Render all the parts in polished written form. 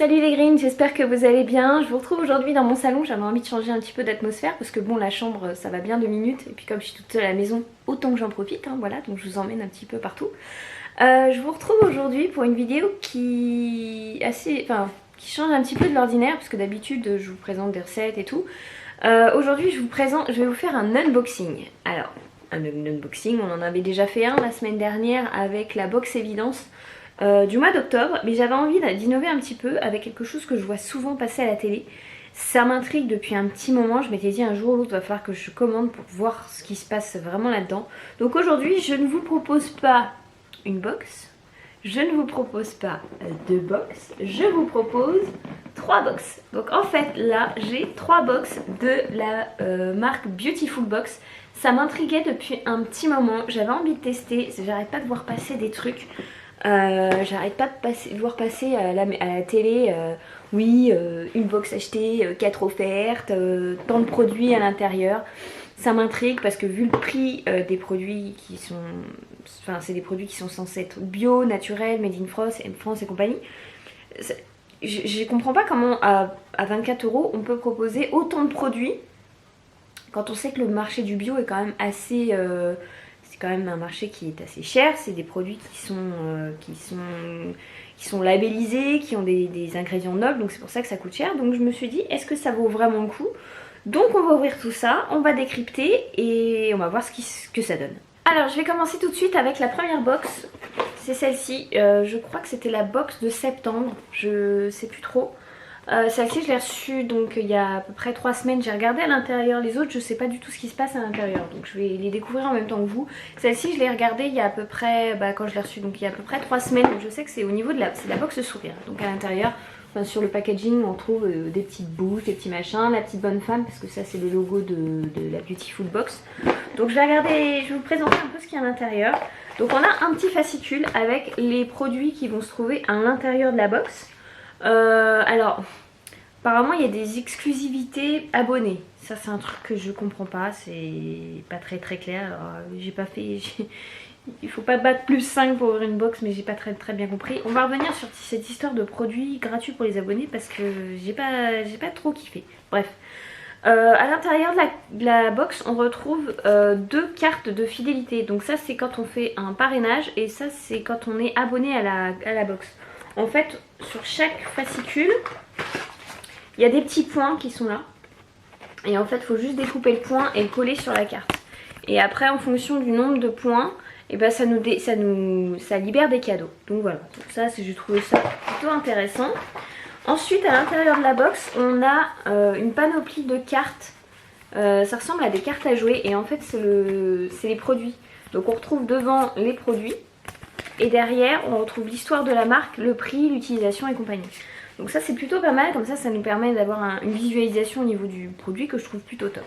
Salut les greens, j'espère que vous allez bien. Je vous retrouve aujourd'hui dans mon salon. J'avais envie de changer un petit peu d'atmosphère parce que bon, la chambre ça va bien 2 minutes et puis comme je suis toute seule à la maison, autant que j'en profite, hein, voilà, donc je vous emmène un petit peu partout. Je vous retrouve aujourd'hui pour une vidéo qui change un petit peu de l'ordinaire parce que d'habitude je vous présente des recettes et tout. Aujourd'hui je vais vous faire un unboxing. Alors, un unboxing, on en avait déjà fait un la semaine dernière avec la box évidence du mois d'octobre, mais j'avais envie d'innover un petit peu avec quelque chose que je vois souvent passer à la télé. Ça m'intrigue depuis un petit moment, je m'étais dit un jour ou l'autre il va falloir que je commande pour voir ce qui se passe vraiment là-dedans. Donc aujourd'hui je ne vous propose pas une box, je ne vous propose pas 2 box, je vous propose 3 box. Donc en fait là j'ai 3 box de la marque Beautiful Box. Ça m'intriguait depuis un petit moment, j'avais envie de tester, j'arrête pas de voir passer des trucs. J'arrête pas de voir passer à la télé, oui, une box achetée, 4 offertes, tant de produits à l'intérieur. Ça m'intrigue parce que vu le prix des produits qui sont... Enfin, c'est des produits qui sont censés être bio, naturels, made in France et compagnie. Je comprends pas comment à 24 € on peut proposer autant de produits quand on sait que le marché du bio est quand même assez... c'est quand même un marché qui est assez cher, c'est des produits qui sont labellisés, qui ont des ingrédients nobles, donc c'est pour ça que ça coûte cher. Donc je me suis dit, est-ce que ça vaut vraiment le coup? Donc on va ouvrir tout ça, on va décrypter et on va voir ce que ça donne. Alors je vais commencer tout de suite avec la première box, c'est celle-ci, je crois que c'était la box de septembre, je sais plus trop. Celle-ci je l'ai reçue donc il y a à peu près 3 semaines, j'ai regardé à l'intérieur, les autres je sais pas du tout ce qui se passe à l'intérieur, donc je vais les découvrir en même temps que vous. Celle-ci je l'ai regardée il y a à peu près, quand je l'ai reçue, donc il y a à peu près 3 semaines, donc je sais que c'est au niveau de c'est la box sourire, donc à l'intérieur, enfin, sur le packaging on trouve des petites bouches, des petits machins, la petite bonne femme, parce que ça c'est le logo de la Beautiful Box. Donc je vais regarder, je vais vous présenter un peu ce qu'il y a à l'intérieur. Donc on a un petit fascicule avec les produits qui vont se trouver à l'intérieur de la box. Alors, apparemment il y a des exclusivités abonnés. Ça c'est un truc que je comprends pas, c'est pas très clair. Alors, j'ai pas fait... Il faut pas battre plus 5 pour ouvrir une box, mais j'ai pas très bien compris. On va revenir sur cette histoire de produits gratuits pour les abonnés parce que j'ai pas trop kiffé. Bref. À l'intérieur de la box on retrouve 2 cartes de fidélité. Donc ça c'est quand on fait un parrainage et ça c'est quand on est abonné à la box. En fait sur chaque fascicule il y a des petits points qui sont là. Et en fait il faut juste découper le point et le coller sur la carte. Et après en fonction du nombre de points, et ben ça libère des cadeaux. Donc voilà, donc ça j'ai trouvé ça plutôt intéressant. Ensuite à l'intérieur de la box on a une panoplie de cartes. Ça ressemble à des cartes à jouer et en fait c'est les produits. Donc on retrouve devant les produits et derrière on retrouve l'histoire de la marque, le prix, l'utilisation et compagnie. Donc ça c'est plutôt pas mal, comme ça nous permet d'avoir une visualisation au niveau du produit que je trouve plutôt top.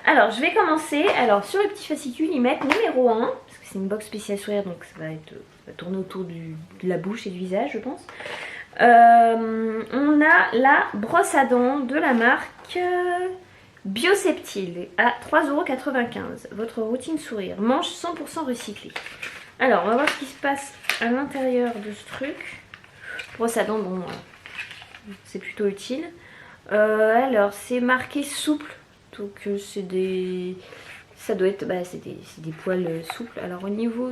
Alors je vais commencer, alors sur le petit fascicule ils mettent numéro 1, parce que c'est une box spéciale sourire donc ça va tourner autour de la bouche et du visage je pense. On a la brosse à dents de la marque Bioseptile à 3,95 €. Votre routine sourire, manche 100% recyclée. Alors on va voir ce qui se passe à l'intérieur de ce truc. Brosse à dents, bon, c'est plutôt utile. Alors c'est marqué souple, donc c'est des... Ça doit être... c'est des poils souples. Alors au niveau...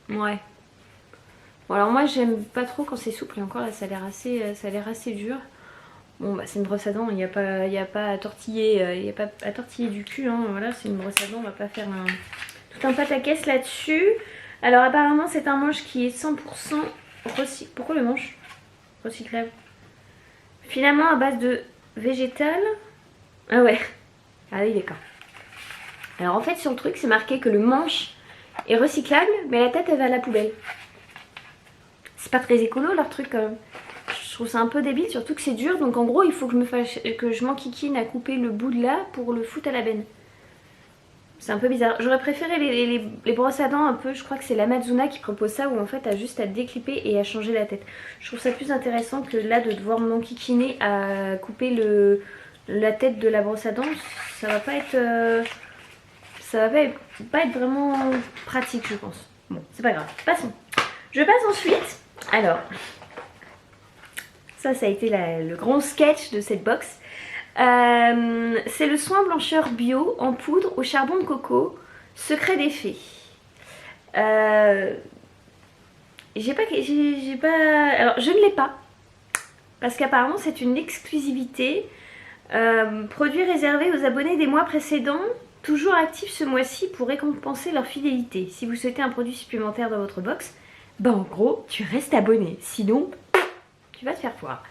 Ouais. Bon alors moi j'aime pas trop quand c'est souple et encore là ça a l'air assez dur. Bon c'est une brosse à dents, il n'y a pas à tortiller, du cul, hein. Voilà c'est une brosse à dents, on va pas faire tout un pataquès là-dessus. Alors apparemment c'est un manche qui est 100% recyclable. Pourquoi le manche recyclable? Filament à base de végétal. Ah ouais, ah oui d'accord. Alors en fait sur le truc c'est marqué que le manche est recyclable mais la tête elle va à la poubelle. C'est pas très écolo leur truc quand même. Je trouve ça un peu débile, surtout que c'est dur. Donc en gros il faut que je m'enquiquine à couper le bout de là pour le foutre à la benne. C'est un peu bizarre. J'aurais préféré les brosses à dents un peu, je crois que c'est l'Amazuna qui propose ça, où en fait t'as juste à déclipper et à changer la tête. Je trouve ça plus intéressant que là de devoir m'enquiquiner à couper la tête de la brosse à dents. Ça va pas être... vraiment pratique je pense. Bon c'est pas grave, passons. Je passe ensuite. Alors, Ça a été le grand sketch de cette box. C'est le soin blancheur bio en poudre au charbon de coco, secret des fées. Alors je ne l'ai pas parce qu'apparemment c'est une exclusivité. Produit réservé aux abonnés des mois précédents, toujours actifs ce mois-ci pour récompenser leur fidélité. Si vous souhaitez un produit supplémentaire dans votre box, bah en gros tu restes abonné, sinon tu vas te faire foire.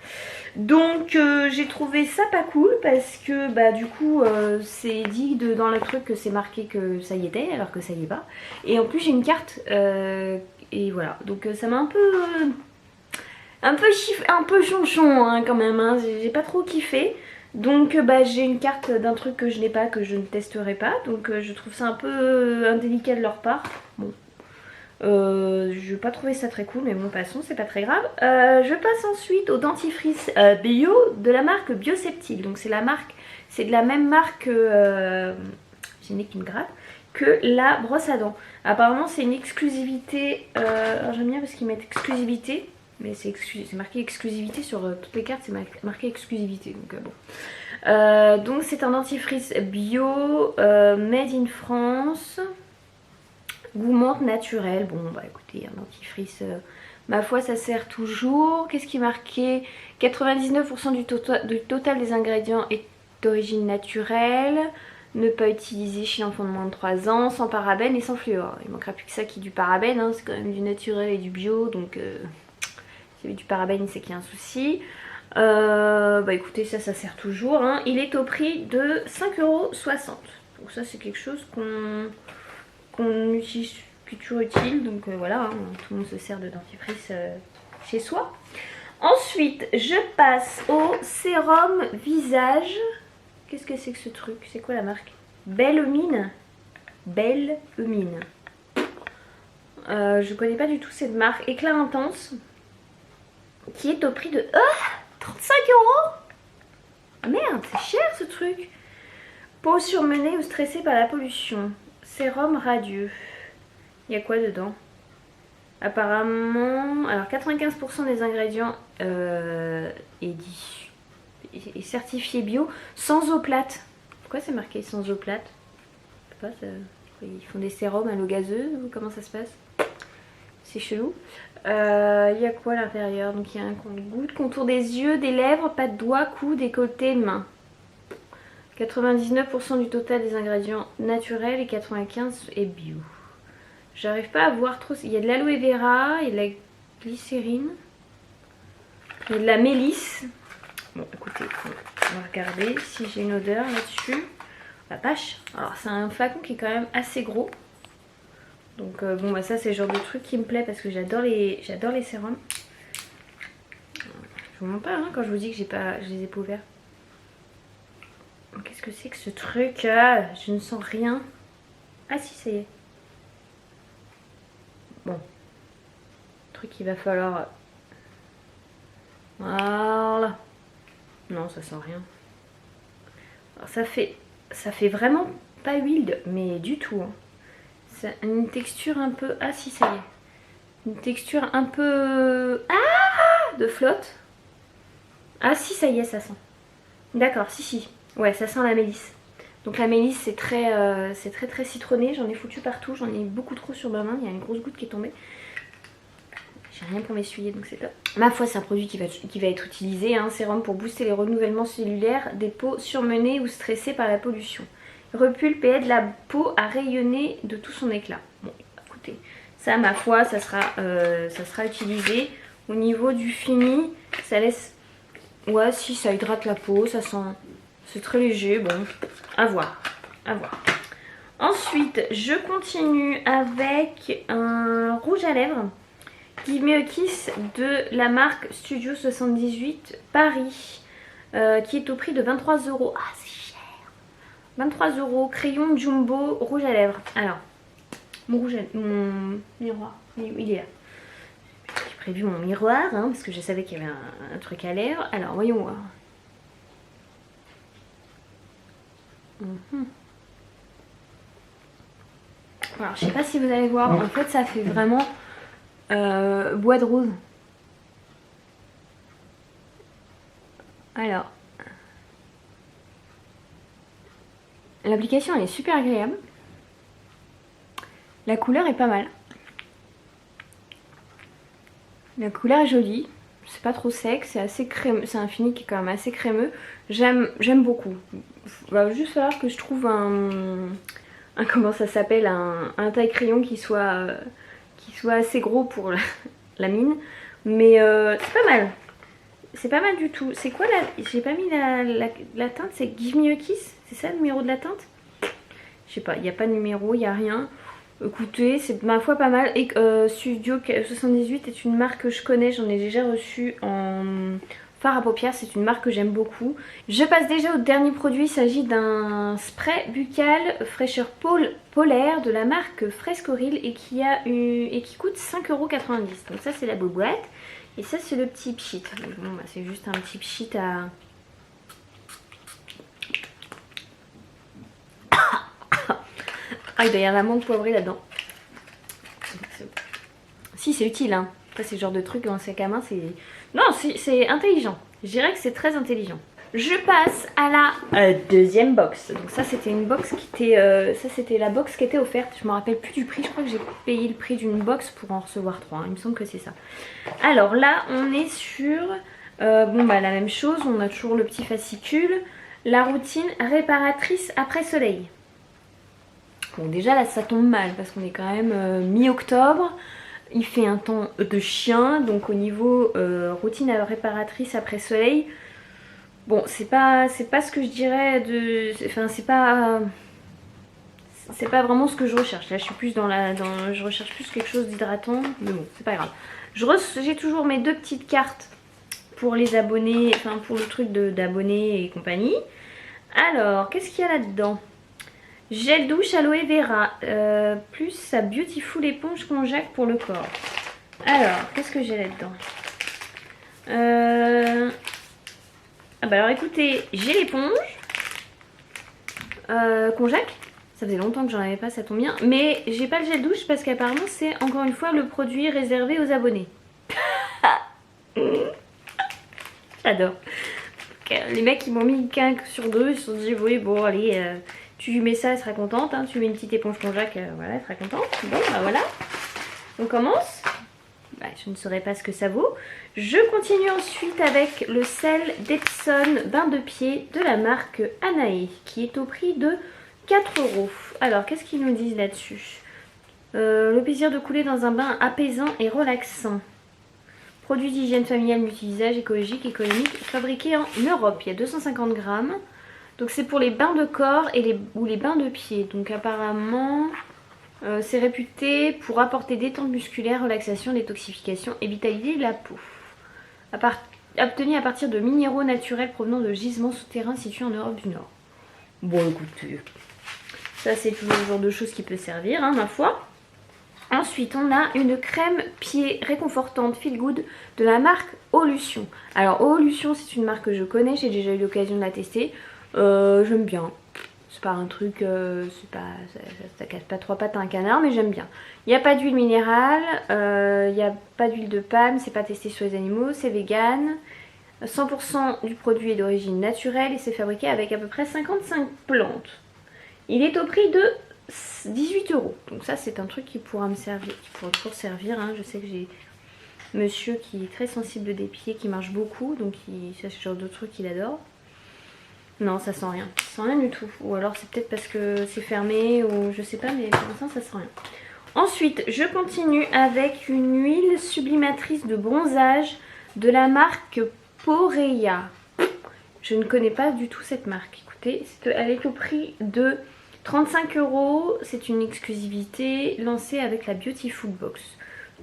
Donc j'ai trouvé ça pas cool parce que bah du coup c'est dit dans le truc que c'est marqué que ça y était alors que ça y est pas. Et en plus j'ai une carte et voilà, donc ça m'a un peu chonchon hein, quand même, hein. J'ai pas trop kiffé. Donc bah, j'ai une carte d'un truc que je n'ai pas, que je ne testerai pas. Donc je trouve ça un peu indélicat de leur part. Bon. Je n'ai pas trouvé ça très cool, mais bon, passons, c'est pas très grave. Je passe ensuite au dentifrice bio de la marque Bioseptique. Donc c'est de la même marque j'ai une qu'une gratte que la brosse à dents. Apparemment c'est une exclusivité. Alors j'aime bien parce qu'ils mettent exclusivité. Mais c'est marqué exclusivité sur toutes les cartes, c'est marqué exclusivité. Donc bon. Donc c'est un dentifrice bio, made in France, goût menthe naturel. Bon bah écoutez, un dentifrice, ma foi ça sert toujours. Qu'est-ce qui est marqué? 99% du total des ingrédients est d'origine naturelle. Ne pas utiliser chez l'enfant de moins de 3 ans, sans parabènes et sans fluor. Il manquera plus que ça qui est du parabène, hein, c'est quand même du naturel et du bio, donc... S'il y avait du parabène, c'est qu'il y a un souci. Bah écoutez, ça sert toujours. Hein. Il est au prix de 5,60 €. Donc ça, c'est quelque chose qu'on utilise, qui est toujours utile. Donc voilà, hein, tout le monde se sert de dentifrice chez soi. Ensuite, je passe au sérum visage. Qu'est-ce que c'est que ce truc? C'est quoi la marque? Belle Mine. Belle Mine. Je connais pas du tout cette marque. Éclat intense. Qui est au prix de 35 €. Ah merde, c'est cher ce truc. Peau surmenée ou stressée par la pollution. Sérum radieux. Il y a quoi dedans? Apparemment, alors 95% des ingrédients est certifié bio, sans eau plate. Pourquoi c'est marqué sans eau plate? Je sais pas, ils font des sérums à l'eau gazeuse ou comment ça se passe? C'est chelou. Il y a quoi à l'intérieur? Donc il y a un goût de contour des yeux, des lèvres, pas de doigts, cou, décolleté, main. 99% du total des ingrédients naturels et 95% est bio. J'arrive pas à voir trop. Il y a de l'aloe vera, il y a de la glycérine, il y a de la mélisse. Bon écoutez, on va regarder si j'ai une odeur là-dessus. La vache. Alors c'est un flacon qui est quand même assez gros. Donc bon bah ça c'est le genre de truc qui me plaît parce que j'adore les sérums. Je vous mens pas hein, quand je vous dis que je les ai pas ouverts. Qu'est-ce que c'est que ce truc? Je ne sens rien. Ah si, ça y est. Bon. Truc qu'il va falloir... Voilà. Non, ça sent rien. Alors ça fait vraiment pas huile, mais du tout. Hein. C'est une texture un peu... Ah si, ça y est. Une texture un peu... Ah, de flotte. Ah si, ça y est, ça sent. D'accord, si. Ouais, ça sent la mélisse. Donc la mélisse, c'est très citronné. J'en ai foutu partout. J'en ai beaucoup trop sur ma main. Il y a une grosse goutte qui est tombée. J'ai rien pour m'essuyer, donc c'est top. Ma foi, c'est un produit qui va être utilisé. Un sérum pour booster les renouvellements cellulaires des peaux surmenées ou stressées par la pollution. Repulpe et aide la peau à rayonner de tout son éclat. Bon, écoutez, ça, ma foi, ça sera utilisé. Au niveau du fini, ça laisse... Ouais, si, ça hydrate la peau, ça sent... C'est très léger, bon, à voir. Ensuite, je continue avec un rouge à lèvres Gimme a Kiss de la marque Studio 78 Paris, qui est au prix de 23 €. Ah, c'est cher. 23 €, crayon jumbo rouge à lèvres. Alors, mon miroir, il est là. J'ai prévu mon miroir, hein, parce que je savais qu'il y avait un truc à lèvres. Alors, voyons voir. Alors, je sais pas si vous allez voir, en fait, ça fait vraiment bois de rose. Alors, l'application elle est super agréable. La couleur est pas mal. La couleur est jolie. C'est pas trop sec, c'est assez crémeux. C'est un fini qui est quand même assez crémeux. J'aime beaucoup. Il va juste falloir que je trouve comment ça s'appelle, un taille crayon qui soit assez gros pour la mine. Mais c'est pas mal. C'est pas mal du tout. C'est quoi la... J'ai pas mis la teinte, c'est Give Me a Kiss. C'est ça le numéro de la teinte? Je sais pas, il n'y a pas de numéro, il n'y a rien. Écoutez, c'est ma foi pas mal. Et Studio 78 est une marque que je connais, j'en ai déjà reçu en fard à paupières, c'est une marque que j'aime beaucoup. Je passe déjà au dernier produit, il s'agit d'un spray buccal fraîcheur polaire de la marque Frescoril et qui coûte 5,90 €. Donc ça c'est la boîte et ça c'est le petit pchit. Bon, bah, c'est juste un petit pchit à... Ah, il doit y avoir la menthe poivrée là-dedans. Si, c'est utile, hein. Après, c'est le genre de truc dans le sac à main, c'est... Non, c'est intelligent. Je dirais que c'est très intelligent. Je passe à la deuxième box. Donc ça, c'était une box qui était... ça, c'était la box qui était offerte. Je me rappelle plus du prix. Je crois que j'ai payé le prix d'une box pour en recevoir 3. Il me semble que c'est ça. Alors là, on est sur... bon, bah, la même chose. On a toujours le petit fascicule. La routine réparatrice après soleil. Bon, déjà là ça tombe mal parce qu'on est quand même mi-octobre, il fait un temps de chien, donc au niveau routine réparatrice après soleil, bon c'est pas ce que je dirais de... Enfin c'est pas vraiment ce que je recherche. Là je suis plus je recherche plus quelque chose d'hydratant, mais bon c'est pas grave. J'ai toujours mes deux petites cartes pour les abonnés, enfin pour le truc d'abonnés et compagnie. Alors qu'est-ce qu'il y a là-dedans? Gel douche aloe vera, plus sa Beautiful éponge konjac pour le corps. Alors, qu'est-ce que j'ai là-dedans? Ah bah alors écoutez, j'ai l'éponge konjac. Ça faisait longtemps que j'en avais pas, ça tombe bien. Mais j'ai pas le gel douche parce qu'apparemment c'est encore une fois le produit réservé aux abonnés. J'adore. Les mecs ils m'ont mis une quinque sur deux, ils se sont dit oui bon allez... tu lui mets ça, elle sera contente, hein. Tu mets une petite éponge konjac, voilà, elle sera contente. Bon, bah voilà. On commence. Bah, je ne saurais pas ce que ça vaut. Je continue ensuite avec le sel d'Epsom bain de pied de la marque Anae, qui est au prix de 4 €. Alors, qu'est-ce qu'ils nous disent là-dessus? Le plaisir de couler dans un bain apaisant et relaxant. Produit d'hygiène familiale multi-usage, écologique, économique, fabriqué en Europe. Il y a 250 grammes. Donc c'est pour les bains de corps et ou les bains de pied. Donc apparemment c'est réputé pour apporter détente musculaire, relaxation, détoxification et vitalité de la peau. Obtenu à partir de minéraux naturels provenant de gisements souterrains situés en Europe du Nord. Bon écoutez, ça c'est toujours le genre de choses qui peut servir, hein, ma foi. Ensuite on a une crème pied réconfortante Feel Good de la marque Olution. Alors Olution c'est une marque que je connais, j'ai déjà eu l'occasion de la tester. J'aime bien. C'est pas un truc, ça casse pas trois pattes à un canard, mais j'aime bien. Il n'y a pas d'huile minérale, il n'y a pas d'huile de palme, c'est pas testé sur les animaux, c'est vegan. 100% du produit est d'origine naturelle et c'est fabriqué avec à peu près 55 plantes. Il est au prix de 18 €. Donc ça c'est un truc qui pourra me servir, qui pourra toujours servir, hein. Je sais que j'ai monsieur qui est très sensible des pieds, qui marche beaucoup, donc ça c'est le genre de truc qu'il adore. Non, ça sent rien. Ça sent rien du tout. Ou alors c'est peut-être parce que c'est fermé ou je sais pas, mais pour l'instant ça sent rien. Ensuite, je continue avec une huile sublimatrice de bronzage de la marque Poreya. Je ne connais pas du tout cette marque. Écoutez, elle est au prix de 35 €. C'est une exclusivité lancée avec la Beautiful Box.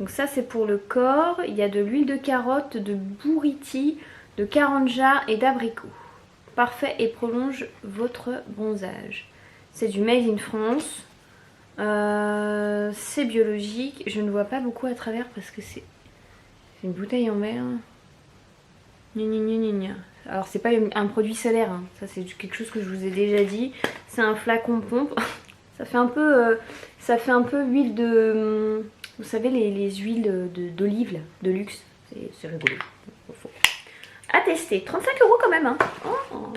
Donc ça c'est pour le corps. Il y a de l'huile de carotte, de bouriti, de karanja et d'abricot. Parfait et prolonge votre bronzage. C'est du Made in France. C'est biologique. Je ne vois pas beaucoup à travers parce que c'est une bouteille en verre. Gna gna gna gna gna. Alors c'est pas un produit solaire, hein. Ça c'est quelque chose que je vous ai déjà dit. C'est un flacon pompe. Ça fait un peu huile de... Vous savez les huiles d'olive de luxe. C'est rigolo. à tester. 35 € quand même hein. Oh.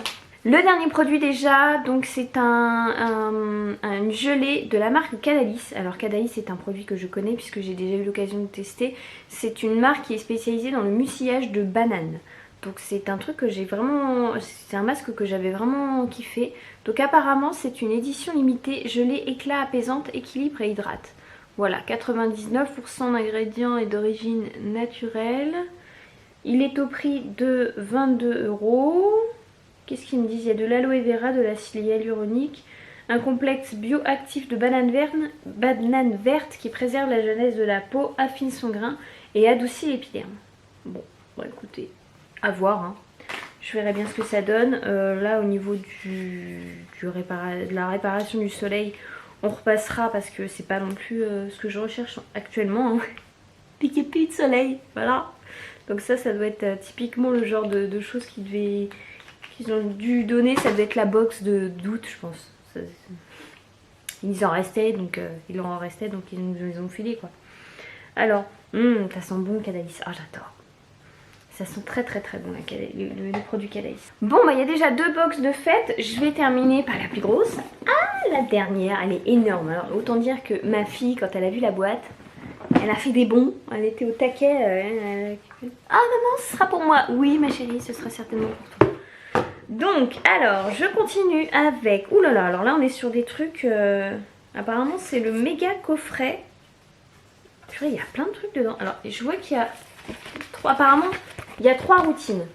Le dernier produit déjà, donc c'est un gelé de la marque Cadalis. Alors Cadalis c'est un produit que je connais puisque j'ai déjà eu l'occasion de tester. C'est une marque qui est spécialisée dans le mucillage de bananes. Donc c'est un truc que j'ai vraiment... c'est un masque que j'avais vraiment kiffé. Donc apparemment c'est une édition limitée gelée éclat apaisante, équilibre et hydrate. Voilà, 99% d'ingrédients et d'origine naturelle. Il est au prix de 22 €. Qu'est-ce qu'ils me disent? Il y a de l'aloe vera, de l'acide hyaluronique, un complexe bioactif de banane verte qui préserve la jeunesse de la peau, affine son grain et adoucit l'épiderme. Bon, écoutez, à voir. Hein. Je verrai bien ce que ça donne. Là, au niveau de la réparation du soleil, on repassera parce que c'est pas non plus ce que je recherche actuellement. Hein. Puis qu'il n'y ait plus de soleil, voilà. Donc ça doit être typiquement le genre de choses qu'ils ont dû donner. Ça doit être la box d'août, je pense. Ils en restaient, donc ils en restaient, donc ils nous les ont filés quoi. Alors, ça sent bon Cadalis. Ah j'adore. Ça sent très très très bon le produit Cadalis. Bon bah il y a déjà 2 box de fête. Je vais terminer par la plus grosse. Ah la dernière, elle est énorme. Alors autant dire que ma fille quand elle a vu la boîte, elle a fait des bonds. Elle était au taquet. Ah maman ce sera pour moi. Oui ma chérie ce sera certainement pour toi. Donc alors je continue avec... Ouh là là, alors là on est sur des trucs... Apparemment c'est le méga coffret. Purée, il y a plein de trucs dedans. Alors je vois qu'il y a... Apparemment il y a 3 routines.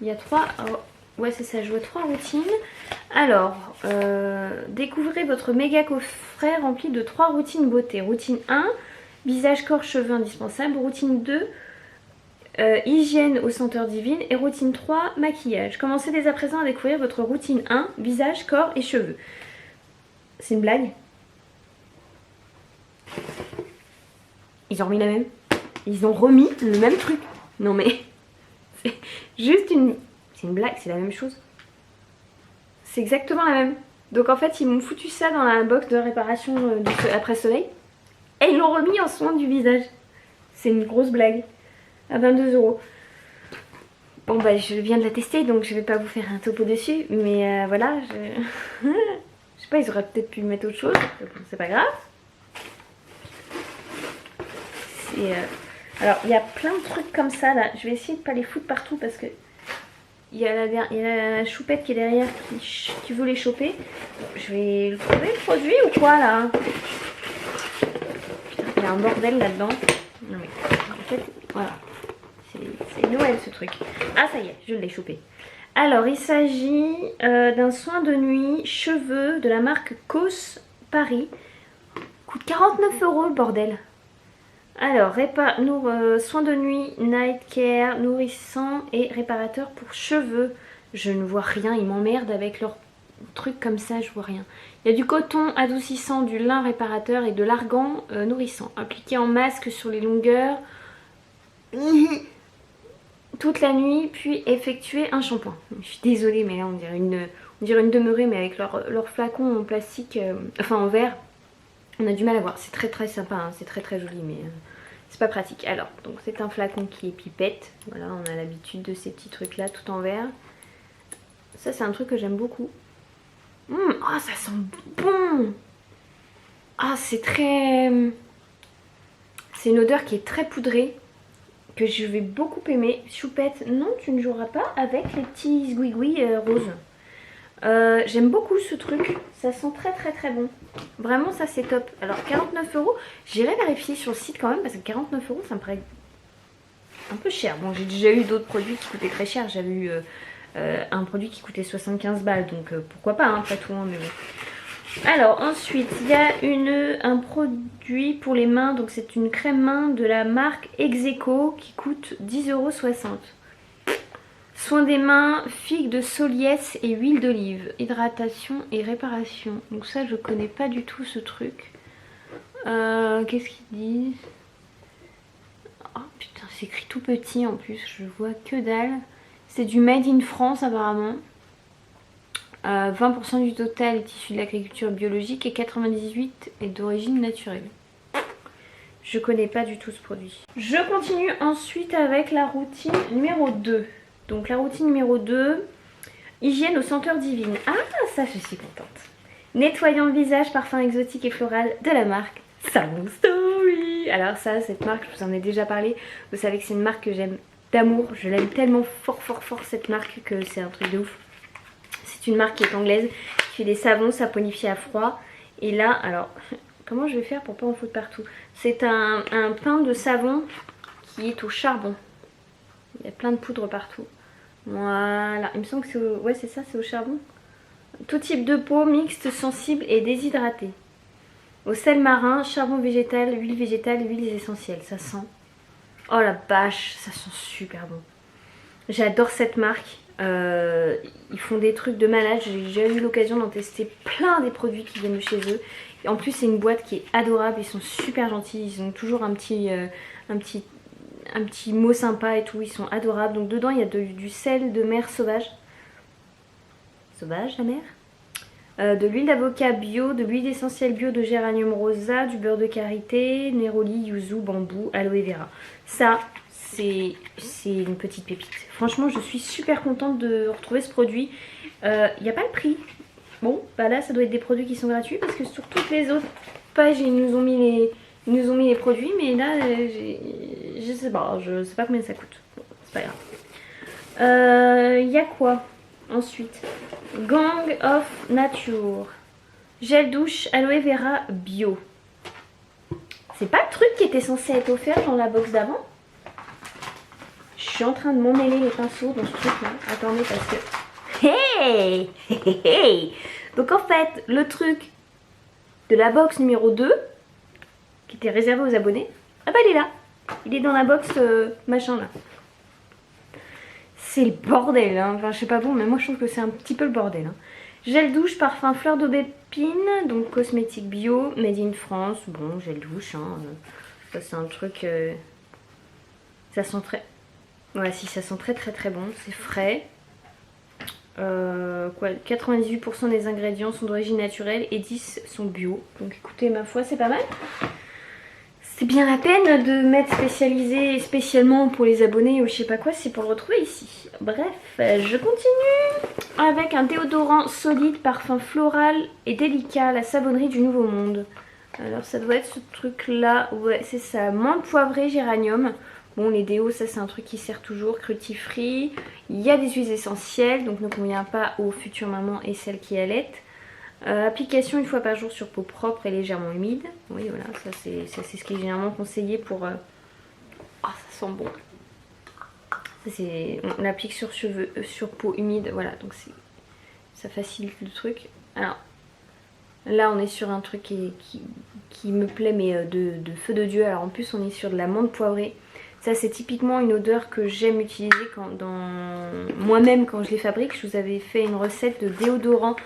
Il y a 3... Oh, ouais c'est ça, je vois 3 routines. Alors découvrez votre méga coffret rempli de 3 routines beauté. Routine 1, visage, corps, cheveux indispensables. Routine 2, hygiène aux senteurs divines. Et routine 3, maquillage. Commencez dès à présent à découvrir votre routine 1, visage, corps et cheveux. C'est une blague? Ils ont remis la même? Ils ont remis le même truc? Non mais... c'est juste une... C'est une blague, c'est la même chose. C'est exactement la même. Donc en fait ils m'ont foutu ça dans la box de réparation après soleil. Et ils l'ont remis en soin du visage. C'est une grosse blague. À 22 €. Bon bah je viens de la tester donc je vais pas vous faire un topo dessus. Mais voilà, je sais pas, ils auraient peut-être pu mettre autre chose. C'est pas grave. Alors il y a plein de trucs comme ça là. Je vais essayer de pas les foutre partout parce que il y a la choupette qui est derrière qui veut les choper. Je vais le trouver le produit ou quoi là? Il y a un bordel là-dedans. Non mais en fait voilà. C'est Noël ce truc. Ah ça y est, je l'ai chopé. Alors il s'agit d'un soin de nuit cheveux de la marque Cos Paris. Coûte 49 € le bordel. Alors soin de nuit, night care, nourrissant et réparateur pour cheveux. Je ne vois rien, ils m'emmerdent avec leurs trucs comme ça, je vois rien. Il y a du coton adoucissant, du lin réparateur et de l'argan nourrissant. Appliqué en masque sur les longueurs toute la nuit, puis effectuer un shampoing. Je suis désolée, mais là on dirait une demeurée, mais avec leur flacon en plastique, enfin en verre. On a du mal à voir, c'est très très sympa, hein. C'est très très joli, mais c'est pas pratique. Alors, donc c'est un flacon qui est pipette. Voilà, on a l'habitude de ces petits trucs là, tout en verre. Ça c'est un truc que j'aime beaucoup. Ah, ça sent bon. Ah, c'est très... C'est une odeur qui est très poudrée, que je vais beaucoup aimer. Choupette, non tu ne joueras pas avec les petits zgouigouis roses. J'aime beaucoup ce truc, ça sent très très très bon. Vraiment ça c'est top. Alors 49 €, j'irai vérifier sur le site quand même parce que 49 € ça me paraît un peu cher. Bon j'ai déjà eu d'autres produits qui coûtaient très cher. J'avais eu un produit qui coûtait 75 balles donc pourquoi pas hein, pas tout hein, mais bon. Alors ensuite il y a un produit pour les mains, donc c'est une crème main de la marque Execo qui coûte 10,60 €. Soin des mains, figues de soliès et huile d'olive, hydratation et réparation. Donc ça je connais pas du tout ce truc. Qu'est-ce qu'ils disent? Oh putain c'est écrit tout petit en plus, je vois que dalle. C'est du made in France apparemment. 20% du total est issu de l'agriculture biologique et 98% est d'origine naturelle. Je connais pas du tout ce produit. Je continue ensuite avec la routine numéro 2. Donc la routine numéro 2, hygiène aux senteurs divines. Ah, ça je suis contente. Nettoyant le visage, parfum exotique et floral de la marque Salon Story. Alors ça, cette marque, je vous en ai déjà parlé. Vous savez que c'est une marque que j'aime d'amour. Je l'aime tellement fort cette marque que c'est un truc de ouf. C'est une marque qui est anglaise, qui fait des savons saponifiés à froid. Et là, alors, comment je vais faire pour pas en foutre partout? C'est un pain de savon qui est au charbon. Il y a plein de poudre partout. Voilà, il me semble que c'est au... Ouais, c'est ça, c'est au charbon. Tout type de peau, mixte, sensible et déshydratée. Au sel marin, charbon végétal, huiles essentielles. Ça sent... Oh la vache, ça sent super bon. J'adore cette marque. Ils font des trucs de malade. J'ai déjà eu l'occasion d'en tester plein des produits qui viennent de chez eux. Et en plus, c'est une boîte qui est adorable. Ils sont super gentils. Ils ont toujours un petit mot sympa et tout. Ils sont adorables. Donc dedans, il y a du sel de mer sauvage. Sauvage, la mer? De l'huile d'avocat bio, de l'huile essentielle bio de géranium rosa, du beurre de karité, néroli, yuzu, bambou, aloe vera. Ça, c'est une petite pépite. Franchement, je suis super contente de retrouver ce produit. Il n'y a pas le prix. Bon, bah là, ça doit être des produits qui sont gratuits parce que sur toutes les autres pages, ils nous ont mis les produits. Mais là, je sais pas combien ça coûte. Bon, c'est pas grave. Il y a quoi ensuite? Gang of Nature. Gel douche aloe vera bio. C'est pas le truc qui était censé être offert dans la box d'avant? Je suis en train de m'emmêler les pinceaux dans ce truc là. Attendez parce que... Hey, hey, hey. Donc en fait, le truc de la box numéro 2, qui était réservé aux abonnés, ah bah il est là. Il est dans la box machin là. C'est le bordel, hein. Enfin je sais pas vous, mais moi je trouve que c'est un petit peu le bordel. Hein. Gel douche, parfum fleur d'aubépine, donc cosmétique bio, made in France. Bon, gel douche, hein. Ça c'est un truc... Ça sent très... Ouais, si, ça sent très bon, c'est frais. 98% des ingrédients sont d'origine naturelle et 10 sont bio. Donc écoutez, ma foi, c'est pas mal. C'est bien la peine de mettre spécialisé spécialement pour les abonnés ou je sais pas quoi, c'est pour le retrouver ici. Bref, je continue avec un déodorant solide, parfum floral et délicat, la savonnerie du Nouveau Monde. Alors ça doit être ce truc là, ouais c'est ça, menthe poivrée, géranium. Bon les déos ça c'est un truc qui sert toujours, cruelty-free. Il y a des huiles essentielles, donc ne convient pas aux futures mamans et celles qui allaitent. Application une fois par jour sur peau propre et légèrement humide. Oui voilà, ça c'est ce qui est généralement conseillé pour... Ah ça sent bon. On l'applique sur cheveux, sur peau humide, voilà, donc ça facilite le truc. Alors là on est sur un truc qui me plaît mais de feu de Dieu. Alors en plus on est sur de la menthe poivrée. Ça c'est typiquement une odeur que j'aime utiliser moi-même quand je les fabrique. Je vous avais fait une recette de déodorant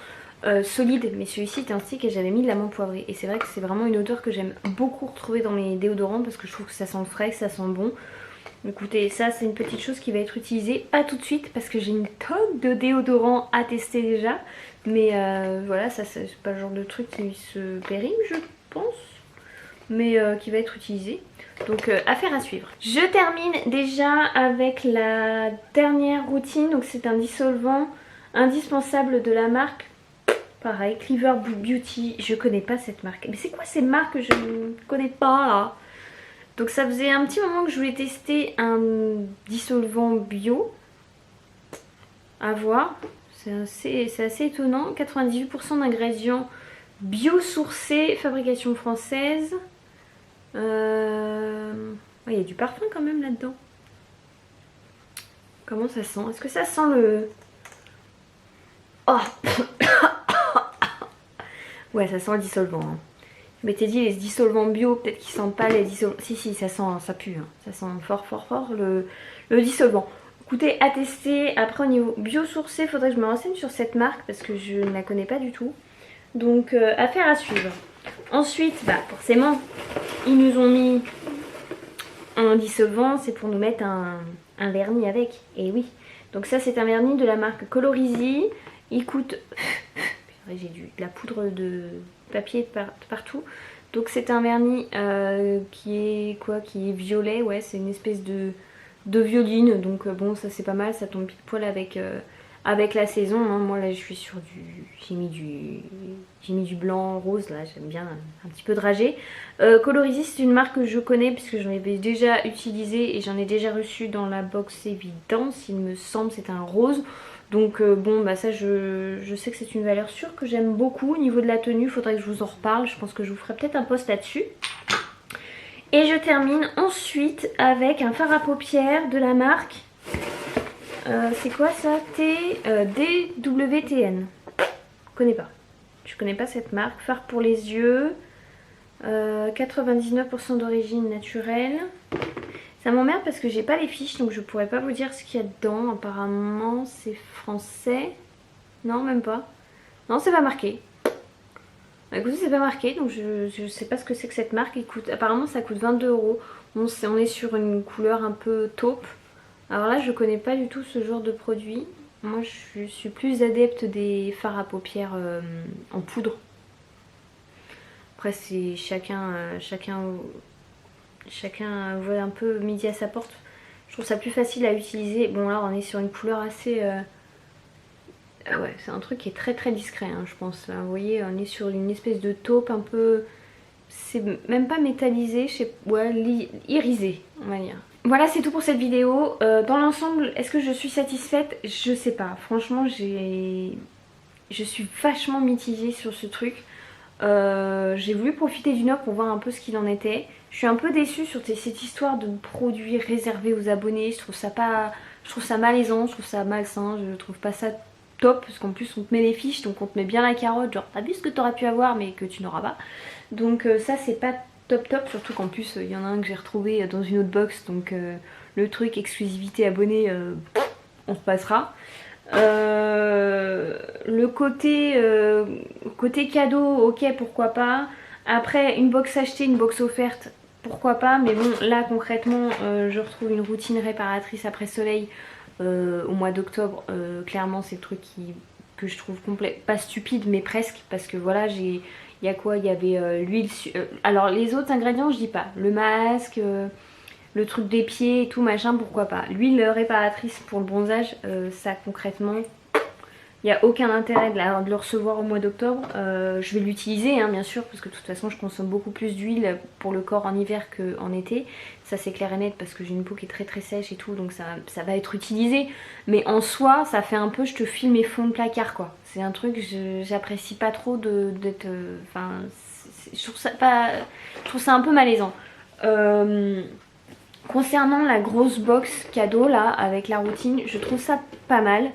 solide, mais celui-ci était un stick et j'avais mis de la menthe poivrée. Et c'est vrai que c'est vraiment une odeur que j'aime beaucoup retrouver dans mes déodorants parce que je trouve que ça sent frais, que ça sent bon. Écoutez, ça c'est une petite chose qui va être utilisée pas tout de suite parce que j'ai une tonne de déodorants à tester déjà. Mais voilà, ça c'est pas le genre de truc qui se périme je pense, mais qui va être utilisé. Donc affaire à suivre. Je termine déjà avec la dernière routine. Donc c'est un dissolvant indispensable de la marque. Pareil, Cleaver Beauty. Je connais pas cette marque. Mais c'est quoi ces marques que je ne connais pas là? Donc ça faisait un petit moment que je voulais tester un dissolvant bio. À voir. C'est assez étonnant. 98% d'ingrédients biosourcés, fabrication française. Il y a du parfum quand même là-dedans. Comment ça sent? Est-ce que ça sent le... Oh ouais, ça sent le dissolvant. Hein. Je m'étais dit les dissolvants bio, peut-être qu'ils sentent pas les dissolvants. Si, ça sent, ça pue. Hein. Ça sent fort le dissolvant. Écoutez, à tester. Après, au niveau biosourcé, il faudrait que je me renseigne sur cette marque parce que je ne la connais pas du tout. Donc, affaire à suivre. Ensuite, bah forcément, ils nous ont mis un dissolvant, c'est pour nous mettre un vernis avec. Et oui. Donc ça, c'est un vernis de la marque Colorizi. Il coûte... J'ai de la poudre de papier partout. Donc c'est un vernis qui est quoi, qui est violet, ouais, c'est une espèce de violine, donc bon ça c'est pas mal, ça tombe pile poil avec la saison, hein. Moi là je suis sur j'ai mis du blanc rose, là j'aime bien un petit peu dragé. Colorisy c'est une marque que je connais puisque j'en avais déjà utilisé et j'en ai déjà reçu dans la box évidence, il me semble, c'est un rose. Donc bon bah ça je sais que c'est une valeur sûre que j'aime beaucoup. Au niveau de la tenue, il faudrait que je vous en reparle, je pense que je vous ferai peut-être un post là-dessus. Et je termine ensuite avec un fard à paupières de la marque. C'est quoi ça? DWTN. Je connais pas. Je connais pas cette marque. Fard pour les yeux. 99% d'origine naturelle. Ça m'emmerde parce que j'ai pas les fiches donc je pourrais pas vous dire ce qu'il y a dedans. Apparemment c'est français. Non, même pas. Non, c'est pas marqué. Bah, écoutez, c'est pas marqué donc je sais pas ce que c'est que cette marque. Apparemment ça coûte 22 €. On est sur une couleur un peu taupe. Alors là je connais pas du tout ce genre de produit. Moi je suis plus adepte des fards à paupières en poudre. Après c'est chacun voit un peu midi à sa porte. Je trouve ça plus facile à utiliser. Bon là on est sur une couleur assez... ouais, c'est un truc qui est très très discret hein, je pense. Là, vous voyez on est sur une espèce de taupe un peu... C'est même pas métallisé, ouais, irisé on va dire. Voilà c'est tout pour cette vidéo. Dans l'ensemble est-ce que je suis satisfaite? Je sais pas. Franchement je suis vachement mitigée sur ce truc. J'ai voulu profiter d'une offre pour voir un peu ce qu'il en était. Je suis un peu déçue sur cette histoire de produits réservés aux abonnés. Je trouve ça malaisant, je trouve ça malsain, je trouve pas ça top parce qu'en plus on te met les fiches donc on te met bien la carotte, genre t'as vu ce que t'aurais pu avoir mais que tu n'auras pas. Donc ça c'est pas top top, surtout qu'en plus il y en a un que j'ai retrouvé dans une autre box donc le truc exclusivité abonné on se passera. Le côté cadeau, ok pourquoi pas. Après une box achetée, une box offerte, pourquoi pas. Mais bon là concrètement je retrouve une routine réparatrice après soleil au mois d'octobre. Clairement c'est le truc que je trouve complet, pas stupide mais presque. Parce que voilà il y a quoi, il y avait l'huile, alors les autres ingrédients je dis pas, le masque, le truc des pieds et tout machin, pourquoi pas. L'huile réparatrice pour le bronzage, ça concrètement, il n'y a aucun intérêt de le recevoir au mois d'octobre. Je vais l'utiliser hein, bien sûr, parce que de toute façon je consomme beaucoup plus d'huile pour le corps en hiver qu'en été. Ça c'est clair et net parce que j'ai une peau qui est très très sèche et tout, donc ça va être utilisé. Mais en soi, ça fait un peu je te file mes fonds de placard quoi. C'est un truc, j'apprécie pas trop d'être... Enfin, je trouve ça un peu malaisant. Concernant la grosse box cadeau là avec la routine, je trouve ça pas mal.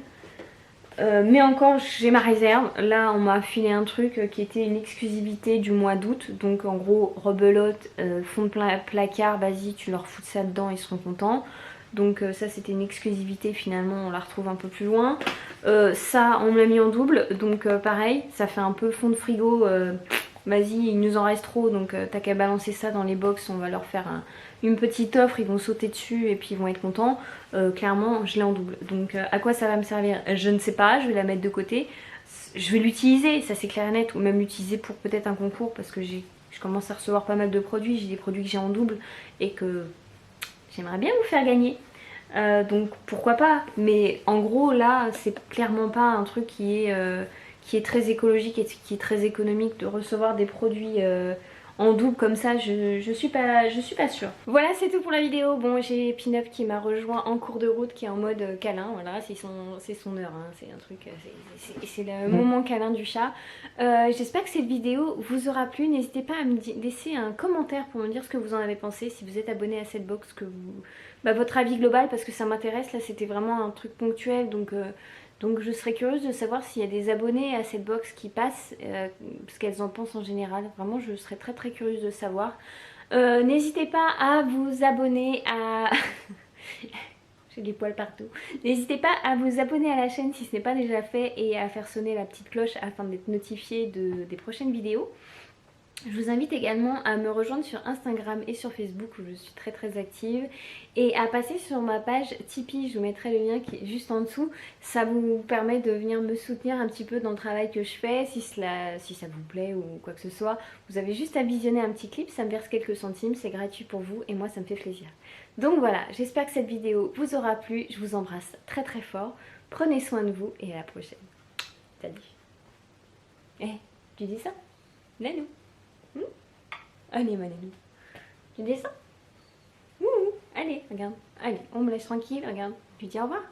Mais encore j'ai ma réserve. Là on m'a filé un truc qui était une exclusivité du mois d'août. Donc en gros rebelote, fond de placard, vas-y tu leur fous ça dedans, ils seront contents. Donc ça c'était une exclusivité, finalement on la retrouve un peu plus loin. Ça on me l'a mis en double, donc pareil ça fait un peu fond de frigo. Vas-y il nous en reste trop donc t'as qu'à balancer ça dans les box, on va leur faire une petite offre, ils vont sauter dessus et puis ils vont être contents. Clairement je l'ai en double, donc à quoi ça va me servir je ne sais pas, je vais la mettre de côté. Je vais l'utiliser, ça c'est clair et net, ou même l'utiliser pour peut-être un concours parce que je commence à recevoir pas mal de produits, j'ai des produits que j'ai en double et que j'aimerais bien vous faire gagner. Donc pourquoi pas, mais en gros là c'est clairement pas un truc qui est très écologique et qui est très économique de recevoir des produits en double comme ça, je suis pas sûre. Voilà c'est tout pour la vidéo. Bon j'ai Pin-Up qui m'a rejoint en cours de route, qui est en mode câlin, voilà c'est son heure hein. C'est un truc, c'est le moment câlin du chat. J'espère que cette vidéo vous aura plu, n'hésitez pas à me laisser un commentaire pour me dire ce que vous en avez pensé, si vous êtes abonné à cette box, votre avis global parce que ça m'intéresse. Là c'était vraiment un truc ponctuel donc je serais curieuse de savoir s'il y a des abonnés à cette box qui passent, ce qu'elles en pensent en général. Vraiment je serais très très curieuse de savoir. N'hésitez pas à vous abonner à... J'ai des poils partout. N'hésitez pas à vous abonner à la chaîne si ce n'est pas déjà fait et à faire sonner la petite cloche afin d'être notifié des prochaines vidéos. Je vous invite également à me rejoindre sur Instagram et sur Facebook où je suis très active et à passer sur ma page Tipeee, je vous mettrai le lien qui est juste en dessous. Ça vous permet de venir me soutenir un petit peu dans le travail que je fais, si ça vous plaît ou quoi que ce soit. Vous avez juste à visionner un petit clip, ça me verse quelques centimes, c'est gratuit pour vous et moi ça me fait plaisir. Donc voilà, j'espère que cette vidéo vous aura plu, je vous embrasse très fort, prenez soin de vous et à la prochaine. Salut. Eh, tu dis ça? Nanou. Allez, ma Nanou. Tu descends? Allez, regarde. Allez, on me laisse tranquille, regarde. Tu dis au revoir.